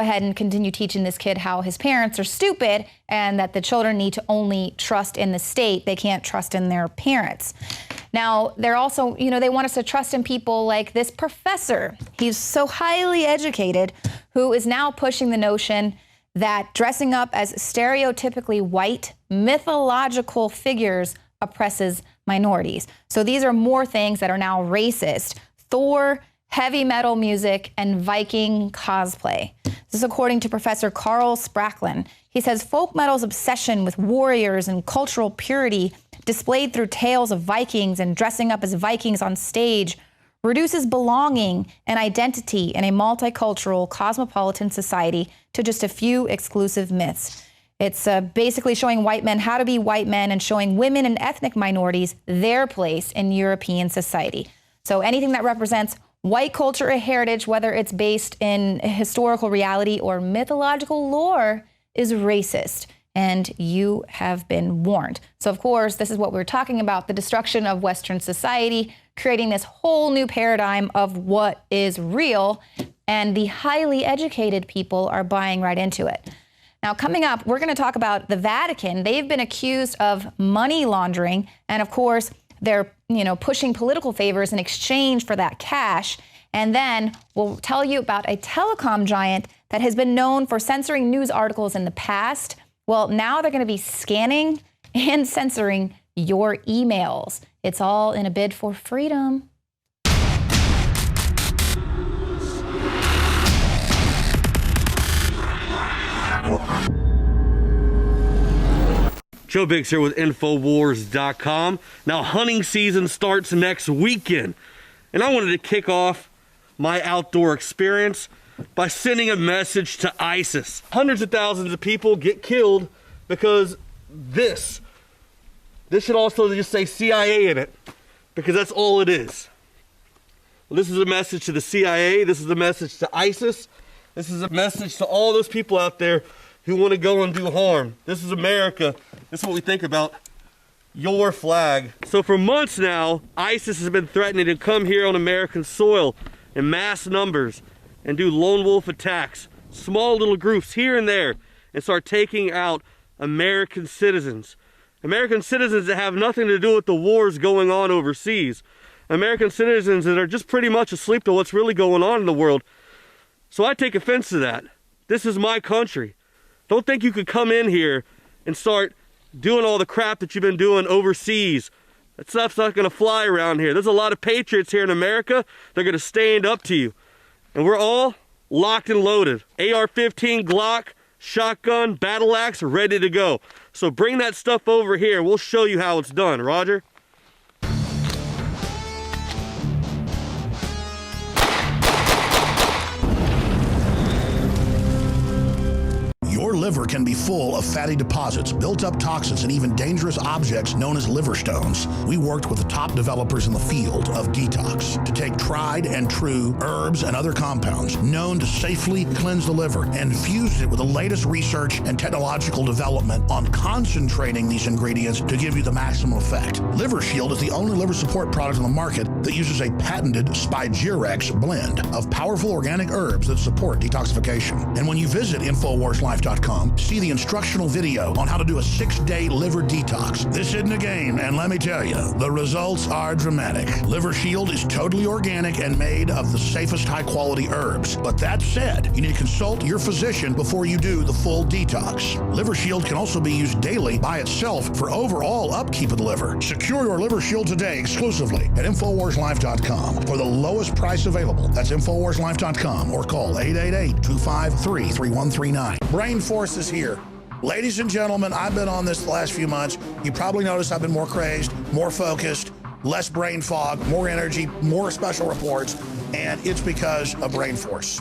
ahead and continue teaching this kid how his parents are stupid and that the children need to only trust in the state. They can't trust in their parents. Now, they're also, they want us to trust in people like this professor. He's so highly educated, who is now pushing the notion that dressing up as stereotypically white mythological figures oppresses minorities. So these are more things that are now racist. Thor, heavy metal music, and Viking cosplay. This is according to Professor Carl Spracklin. He says folk metal's obsession with warriors and cultural purity displayed through tales of Vikings and dressing up as Vikings on stage reduces belonging and identity in a multicultural, cosmopolitan society to just a few exclusive myths. It's basically showing white men how to be white men and showing women and ethnic minorities their place in European society. So anything that represents white culture or heritage, whether it's based in historical reality or mythological lore, is racist. And you have been warned. So, of course, this is what we're talking about, the destruction of Western society, creating this whole new paradigm of what is real. And the highly educated people are buying right into it. Now, coming up, we're going to talk about the Vatican. They've been accused of money laundering. And, of course, they're, pushing political favors in exchange for that cash. And then we'll tell you about a telecom giant that has been known for censoring news articles in the past. Well, now they're going to be scanning and censoring your emails. It's all in a bid for freedom. Joe Biggs here with INFOWARS.com. Now, hunting season starts next weekend, and I wanted to kick off my outdoor experience by sending a message to ISIS. Hundreds of thousands of people get killed because this should also just say CIA in it, because that's all it is. Well, this is a message to the CIA. This is a message to ISIS. This is a message to all those people out there who want to go and do harm. This is America. This is what we think about your flag. So for months now, ISIS has been threatening to come here on American soil in mass numbers and do lone wolf attacks, small little groups here and there, and start taking out American citizens. American citizens that have nothing to do with the wars going on overseas. American citizens that are just pretty much asleep to what's really going on in the world. So I take offense to that. This is my country. Don't think you could come in here and start doing all the crap that you've been doing overseas. That stuff's not gonna fly around here. There's a lot of patriots here in America. They're gonna stand up to you. And we're all locked and loaded. AR-15, Glock, shotgun, battle axe, ready to go. So bring that stuff over here. We'll show you how it's done. Roger? Your liver can be full of fatty deposits, built-up toxins, and even dangerous objects known as liver stones. We worked with the top developers in the field of detox to take tried and true herbs and other compounds known to safely cleanse the liver and fuse it with the latest research and technological development on concentrating these ingredients to give you the maximum effect. Liver Shield is the only liver support product on the market that uses a patented Spigirex blend of powerful organic herbs that support detoxification. And when you visit InfoWarsLife.com, see the instructional video on how to do a 6-day liver detox. This isn't a game, and let me tell you, the results are dramatic. Liver Shield is totally organic and made of the safest high-quality herbs. But that said, you need to consult your physician before you do the full detox. Liver Shield can also be used daily by itself for overall upkeep of the liver. Secure your Liver Shield today exclusively at InfoWarsLife.com for the lowest price available. That's InfoWarsLife.com or call 888-253-3139. Brain Force is here. Ladies and gentlemen, I've been on this the last few months. You probably noticed I've been more crazed, more focused, less brain fog, more energy, more special reports, and it's because of Brain Force.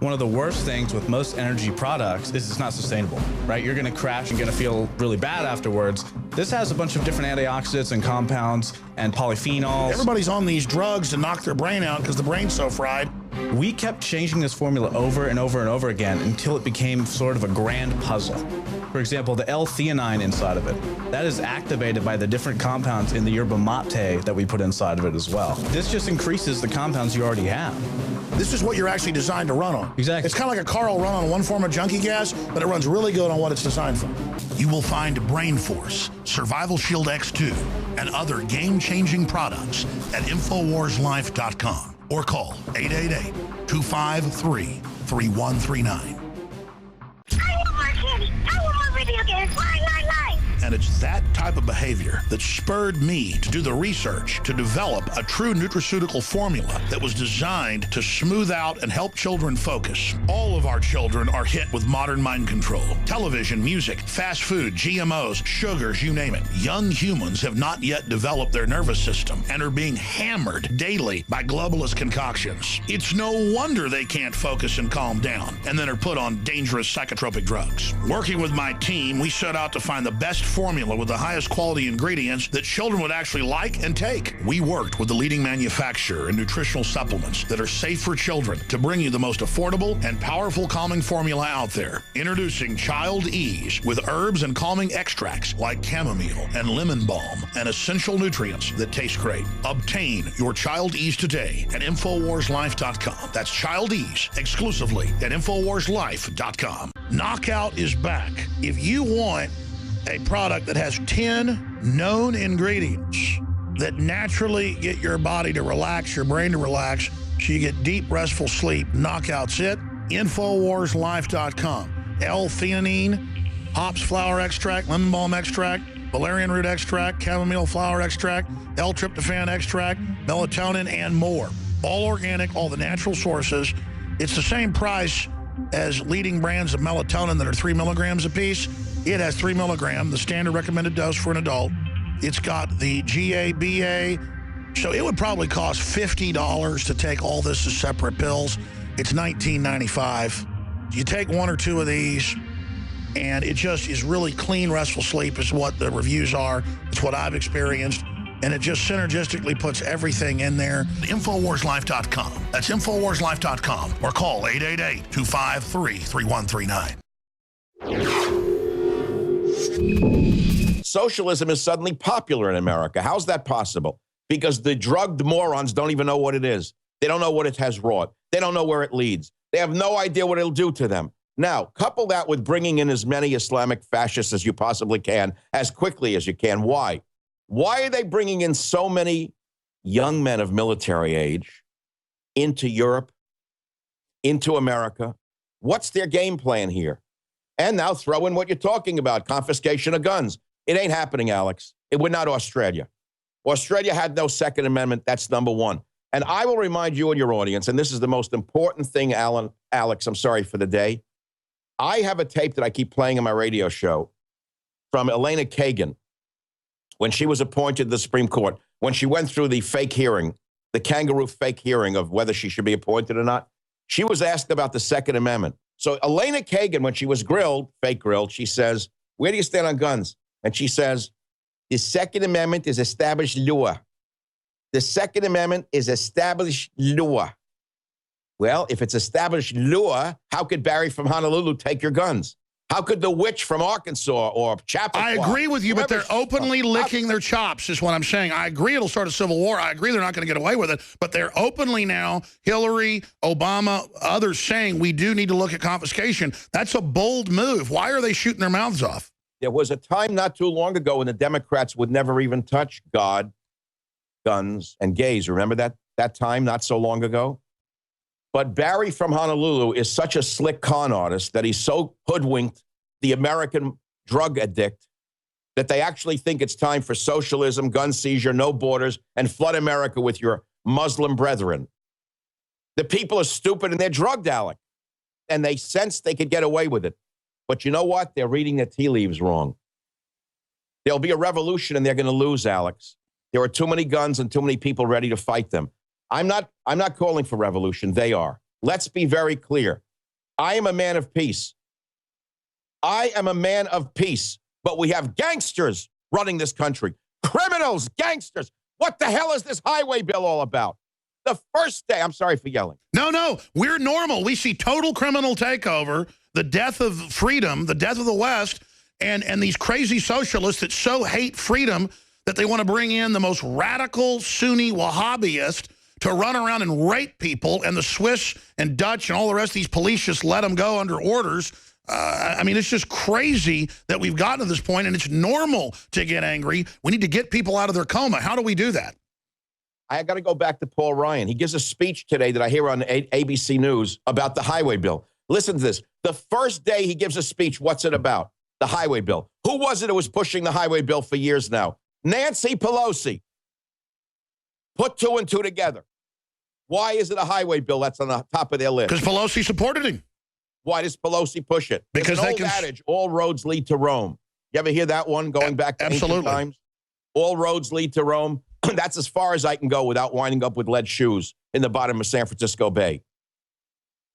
One of the worst things with most energy products is it's not sustainable, right? You're gonna crash and gonna feel really bad afterwards. This has a bunch of different antioxidants and compounds and polyphenols. Everybody's on these drugs to knock their brain out because the brain's so fried. We kept changing this formula over and over and over again until it became sort of a grand puzzle. For example, the L-theanine inside of it, that is activated by the different compounds in the yerba mate that we put inside of it as well. This just increases the compounds you already have. This is what you're actually designed to run on. Exactly. It's kind of like a car will run on one form of junkie gas, but it runs really good on what it's designed for. You will find Brain Force, Survival Shield X2, and other game-changing products at InfoWarsLife.com or call 888-253-3139. I want more candy. I want more video games. Lie. And it's that type of behavior that spurred me to do the research to develop a true nutraceutical formula that was designed to smooth out and help children focus. All of our children are hit with modern mind control. Television, music, fast food, GMOs, sugars, you name it. Young humans have not yet developed their nervous system and are being hammered daily by globalist concoctions. It's no wonder they can't focus and calm down and then are put on dangerous psychotropic drugs. Working with my team, we set out to find the best formula with the highest quality ingredients that children would actually like and take. We worked with the leading manufacturer in nutritional supplements that are safe for children to bring you the most affordable and powerful calming formula out there. Introducing Child Ease with herbs and calming extracts like chamomile and lemon balm and essential nutrients that taste great. Obtain your Child Ease today at InfoWarsLife.com. That's Child Ease exclusively at InfoWarsLife.com. Knockout is back. If you want a product that has 10 known ingredients that naturally get your body to relax, your brain to relax, so you get deep, restful sleep, Knockout's it. InfoWarsLife.com. L-theanine, hops flower extract, lemon balm extract, valerian root extract, chamomile flower extract, L-tryptophan extract, melatonin, and more. All organic, all the natural sources. It's the same price as leading brands of melatonin that are 3 milligrams a piece. It has 3 milligrams, the standard recommended dose for an adult. It's got the GABA, so it would probably cost $50 to take all this as separate pills. It's $19.95. You take one or two of these, and it just is really clean, restful sleep is what the reviews are. It's what I've experienced, and it just synergistically puts everything in there. InfoWarsLife.com. That's InfoWarsLife.com, or call 888-253-3139. Socialism is suddenly popular in America. How's that possible? Because the drugged morons don't even know what it is. They don't know what it has wrought. They don't know where it leads. They have no idea what it'll do to them. Now, couple that with bringing in as many Islamic fascists as you possibly can, as quickly as you can. Why? Why are they bringing in so many young men of military age into Europe, into America? What's their game plan here? And now throw in what you're talking about, confiscation of guns. It ain't happening, Alex. It would not Australia. Australia had no Second Amendment. That's number one. And I will remind you and your audience, and this is the most important thing, Alex, I'm sorry for the day. I have a tape that I keep playing on my radio show from Elena Kagan when she was appointed to the Supreme Court, when she went through the fake hearing, the kangaroo fake hearing of whether she should be appointed or not. She was asked about the Second Amendment. So Elena Kagan, when she was grilled, fake grilled, she says, where do you stand on guns? And she says, the Second Amendment is established law. The Second Amendment is established law. Well, if it's established law, how could Barry from Honolulu take your guns? How could the witch from Arkansas or Chappaqua? I agree with you, but they're openly licking their chops is what I'm saying. I agree it'll start a civil war. I agree they're not going to get away with it, but they're openly now, Hillary, Obama, others saying we do need to look at confiscation. That's a bold move. Why are they shooting their mouths off? There was a time not too long ago when the Democrats would never even touch God, guns, and gays. Remember that time not so long ago? But Barry from Honolulu is such a slick con artist that he's so hoodwinked the American drug addict that they actually think it's time for socialism, gun seizure, no borders, and flood America with your Muslim brethren. The people are stupid and they're drugged, Alec. And they sense they could get away with it. But you know what? They're reading their tea leaves wrong. There'll be a revolution and they're going to lose, Alex. There are too many guns and too many people ready to fight them. I'm not calling for revolution. They are. Let's be very clear. I am a man of peace. I am a man of peace. But we have gangsters running this country. Criminals, gangsters. What the hell is this highway bill all about? The first day, I'm sorry for yelling. No, we're normal. We see total criminal takeover, the death of freedom, the death of the West, and these crazy socialists that so hate freedom that they want to bring in the most radical Sunni Wahhabiist to run around and rape people, and the Swiss and Dutch and all the rest of these police just let them go under orders. I mean, it's just crazy that we've gotten to this point, and it's normal to get angry. We need to get people out of their coma. How do we do that? I got to go back to Paul Ryan. He gives a speech today that I hear on ABC News about the highway bill. Listen to this. The first day he gives a speech, what's it about? The highway bill. Who was it who was pushing the highway bill for years now? Nancy Pelosi. Put two and two together. Why is it a highway bill that's on the top of their list? Because Pelosi supported him. Why does Pelosi push it? Because There's an old adage, all roads lead to Rome. You ever hear that one going back to ancient times? All roads lead to Rome. That's as far as I can go without winding up with lead shoes in the bottom of San Francisco Bay.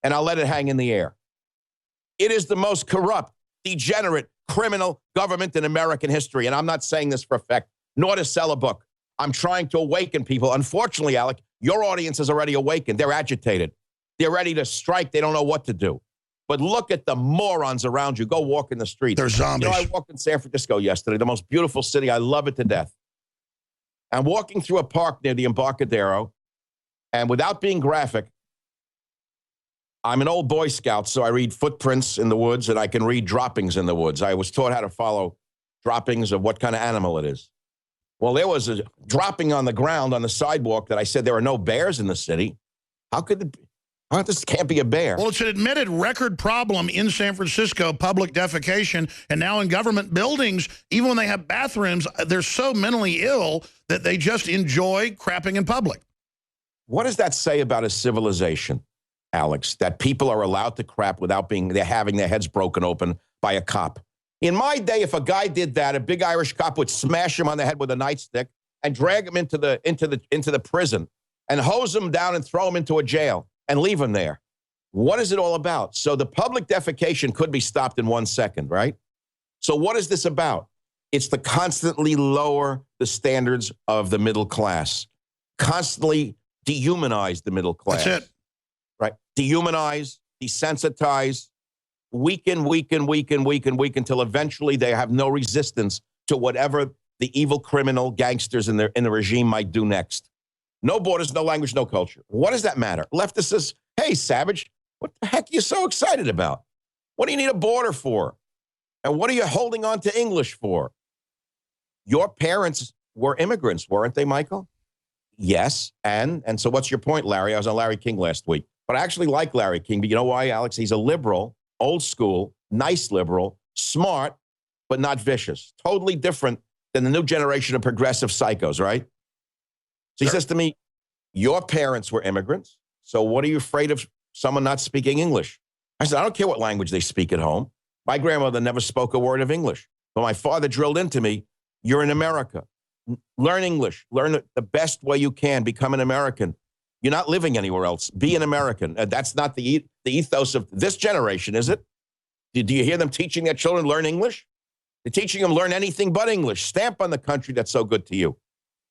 And I'll let it hang in the air. It is the most corrupt, degenerate, criminal government in American history. And I'm not saying this for effect, nor to sell a book. I'm trying to awaken people. Unfortunately, Alec, your audience is already awakened. They're agitated. They're ready to strike. They don't know what to do. But look at the morons around you. Go walk in the streets. They're zombies. You know, I walked in San Francisco yesterday, the most beautiful city. I love it to death. I'm walking through a park near the Embarcadero, and without being graphic, I'm an old Boy Scout, so I read footprints in the woods, and I can read droppings in the woods. I was taught how to follow droppings of what kind of animal it is. Well, there was a dropping on the ground on the sidewalk that I said there are no bears in the city. How could it be? This can't be a bear. Well, it's an admitted record problem in San Francisco, public defecation, and now in government buildings, even when they have bathrooms, they're so mentally ill that they just enjoy crapping in public. What does that say about a civilization, Alex, that people are allowed to crap without they're having their heads broken open by a cop? In my day, if a guy did that, a big Irish cop would smash him on the head with a nightstick and drag him into the prison and hose him down and throw him into a jail and leave him there. What is it all about? So the public defecation could be stopped in 1 second, right? So what is this about? It's to constantly lower the standards of the middle class, constantly dehumanize the middle class. That's it. Right? Dehumanize, desensitize, weaken until eventually they have no resistance to whatever the evil criminal gangsters in the regime might do next. No borders, no language, no culture. What does that matter? Leftist says, hey, savage, what the heck are you so excited about? What do you need a border for? And what are you holding on to English for? Your parents were immigrants, weren't they, Michael? Yes. And so what's your point, Larry? I was on Larry King last week. But I actually like Larry King. But you know why, Alex? He's a liberal, old school, nice liberal, smart, but not vicious. Totally different than the new generation of progressive psychos, right? So he says to me, your parents were immigrants, so what are you afraid of someone not speaking English? I said, I don't care what language they speak at home. My grandmother never spoke a word of English. But my father drilled into me, you're in America. Learn English. Learn it the best way you can. Become an American. You're not living anywhere else. Be an American. That's not the ethos of this generation, is it? Do you hear them teaching their children learn English? They're teaching them learn anything but English. Stamp on the country that's so good to you.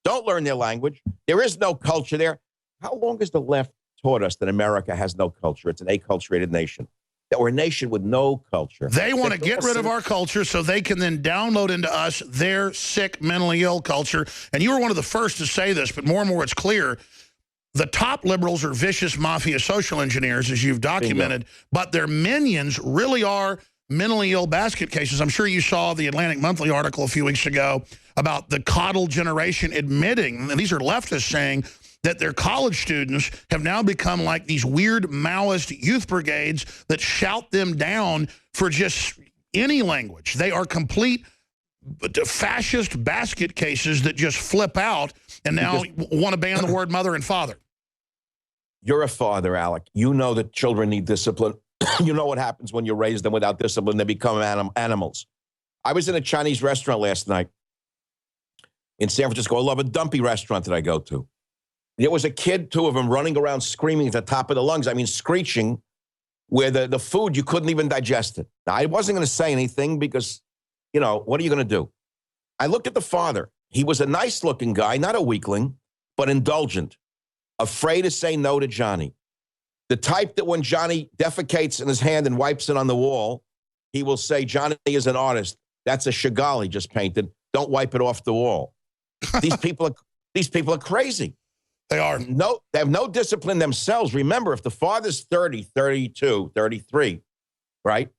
Don't learn their language. There is no culture there. How long has the left taught us that America has no culture? It's an acculturated nation. That we're a nation with no culture. They want to get rid of our culture so they can then download into us their sick, mentally ill culture. And you were one of the first to say this, but more and more it's clear. The top liberals are vicious mafia social engineers, as you've documented, but their minions really are mentally ill basket cases. I'm sure you saw the Atlantic Monthly article a few weeks ago about the coddled generation admitting, and these are leftists saying, that their college students have now become like these weird Maoist youth brigades that shout them down for just any language. They are complete fascist basket cases that just flip out and now want to ban the word mother and father. You're a father, Alec. You know that children need discipline. You know what happens when you raise them without discipline. They become animals. I was in a Chinese restaurant last night in San Francisco. I love a dumpy restaurant that I go to. There was a kid, two of them, running around screaming at the top of the lungs. I mean, screeching, where the food, you couldn't even digest it. Now, I wasn't going to say anything because, you know, what are you going to do? I looked at the father. He was a nice-looking guy, not a weakling, but indulgent, afraid to say no to Johnny. The type that when Johnny defecates in his hand and wipes it on the wall, he will say, Johnny is an artist. That's a Chagall he just painted. Don't wipe it off the wall. These people are crazy. They are. No, they have no discipline themselves. Remember, if the father's 30, 32, 33, right?